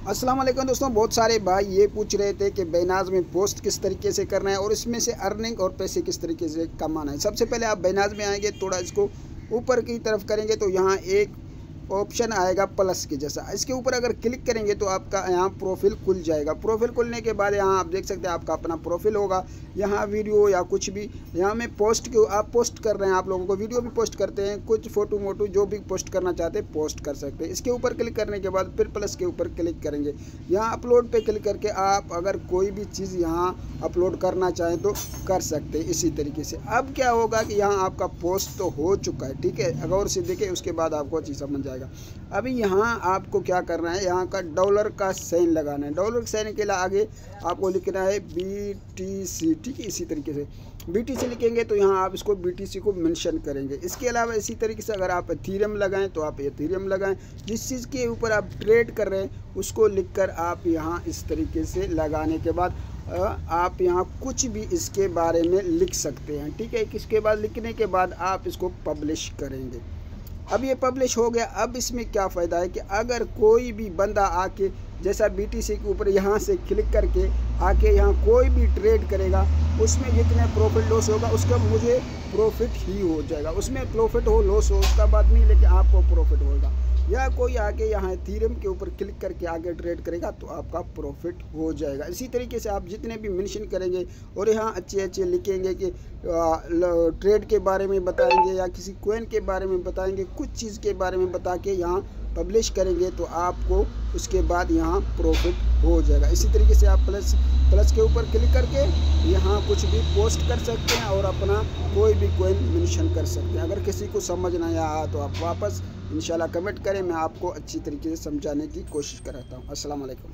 अस्सलाम वालेकुम दोस्तों, बहुत सारे भाई ये पूछ रहे थे कि बेनाज में पोस्ट किस तरीके से करना है और इसमें से अर्निंग और पैसे किस तरीके से कमाना है। सबसे पहले आप बेनाज में आएंगे, थोड़ा इसको ऊपर की तरफ करेंगे तो यहाँ एक ऑप्शन आएगा प्लस के जैसा। इसके ऊपर अगर क्लिक करेंगे तो आपका यहाँ प्रोफाइल खुल जाएगा। प्रोफाइल खुलने के बाद यहाँ आप देख सकते हैं आपका अपना प्रोफाइल होगा। यहाँ वीडियो या कुछ भी यहाँ में पोस्ट के आप पोस्ट कर रहे हैं, आप लोगों को वीडियो भी पोस्ट करते हैं, कुछ फोटो मोटो जो भी पोस्ट करना चाहते हैं पोस्ट कर सकते हैं। इसके ऊपर क्लिक करने के बाद फिर प्लस के ऊपर क्लिक करेंगे, यहाँ अपलोड पे क्लिक करके आप अगर कोई भी चीज़ यहाँ अपलोड करना चाहें तो कर सकते हैं इसी तरीके से। अब क्या होगा कि यहाँ आपका पोस्ट तो हो चुका है, ठीक है, गौर से देखें, उसके बाद आपको चीज़ समझ जाएगा। अभी यहाँ आपको क्या करना है, यहाँ का डॉलर का साइन लगाना है। डॉलर के साइन के लिए आगे आपको लिखना है BTC, ठीक है। इसी तरीके से BTC लिखेंगे तो यहाँ आप इसको BTC को मेंशन करेंगे। इसके अलावा इसी तरीके से अगर आप एथीरियम लगाएं तो आप एथीरियम लगाएं। जिस चीज़ के ऊपर आप ट्रेड कर रहे हैं उसको लिखकर आप यहाँ इस तरीके से लगाने के बाद आप यहाँ कुछ भी इसके बारे में लिख सकते हैं, ठीक है। इसके बाद लिखने के बाद आप इसको पब्लिश करेंगे। अब ये पब्लिश हो गया। अब इसमें क्या फ़ायदा है कि अगर कोई भी बंदा आके जैसा BTC के ऊपर यहाँ से क्लिक करके आके यहाँ कोई भी ट्रेड करेगा, उसमें जितने प्रॉफिट लॉस होगा उसका मुझे प्रॉफिट ही हो जाएगा। उसमें प्रॉफिट हो लॉस हो उसका बात नहीं, लेकिन आपको प्रॉफिट होगा। या कोई आके यहाँ एथीरियम के ऊपर क्लिक करके आगे ट्रेड करेगा तो आपका प्रॉफिट हो जाएगा। इसी तरीके से आप जितने भी मेंशन करेंगे और यहाँ अच्छे अच्छे लिखेंगे कि ट्रेड के बारे में बताएंगे या किसी कॉइन के बारे में बताएंगे, कुछ चीज़ के बारे में बता के यहाँ पब्लिश करेंगे तो आपको उसके बाद यहाँ प्रॉफिट हो जाएगा। इसी तरीके से आप प्लस के ऊपर क्लिक करके यहाँ कुछ भी पोस्ट कर सकते हैं और अपना कोई भी कॉइन मेंशन कर सकते हैं। अगर किसी को समझ ना आया तो आप वापस इंशाल्लाह कमेंट करें, मैं आपको अच्छी तरीके से समझाने की कोशिश कराता हूँ। अस्सलाम वालेकुम।